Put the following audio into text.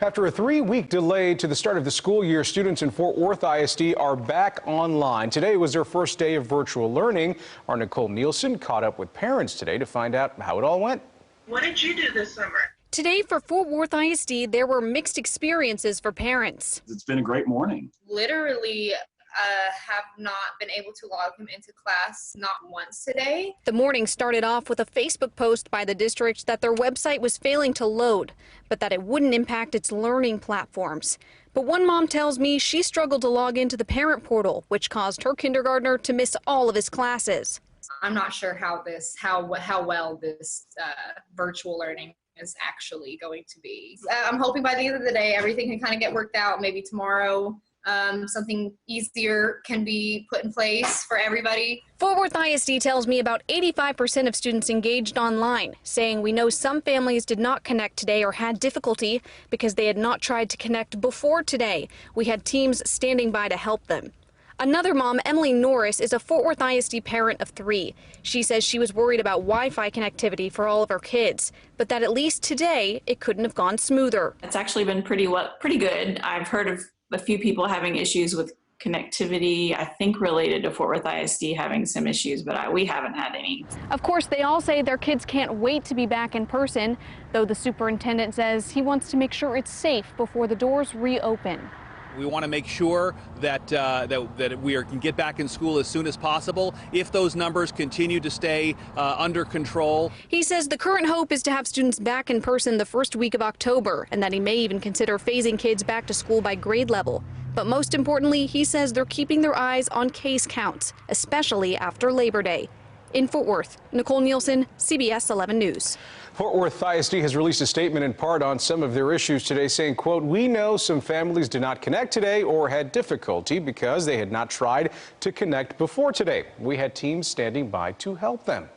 After a 3-week delay to the start of the school year, students in Fort Worth ISD are back online. Today was their first day of virtual learning. Our Nicole Nielsen caught up with parents today to find out how it all went. What did you do this summer? Today for Fort Worth ISD, there were mixed experiences for parents. It's been a great morning. Literally have not been able to log him into class not once today. The morning started off with a Facebook post by the district that their website was failing to load, but that it wouldn't impact its learning platforms. But one mom tells me she struggled to log into the parent portal, which caused her kindergartner to miss all of his classes. I'm not sure how well this virtual learning is actually going to be. I'm hoping by the end of the day everything can kind of get worked out. Maybe tomorrow something easier can be put in place for everybody. Fort Worth ISD tells me about 85% of students engaged online, saying we know some families did not connect today or had difficulty because they had not tried to connect before today. We had teams standing by to help them. Another mom, Emily Norris, is a Fort Worth ISD parent of 3. She says she was worried about Wi-Fi connectivity for all of her kids, but that at least today it couldn't have gone smoother. It's actually been pretty good. I've heard of a few people having issues with connectivity, I think related to Fort Worth ISD having some issues, but we haven't had any. Of course, they all say their kids can't wait to be back in person, though the superintendent says he wants to make sure it's safe before the doors reopen. We want to make sure that we can get back in school as soon as possible if those numbers continue to stay under control. He says the current hope is to have students back in person the first week of October, and that he may even consider phasing kids back to school by grade level. But most importantly, he says they're keeping their eyes on case counts, especially after Labor Day. In Fort Worth, Nicole Nielsen, CBS 11 News. Fort Worth ISD has released a statement in part on some of their issues today, saying, quote, "We know some families did not connect today or had difficulty because they had not tried to connect before today. We had teams standing by to help them."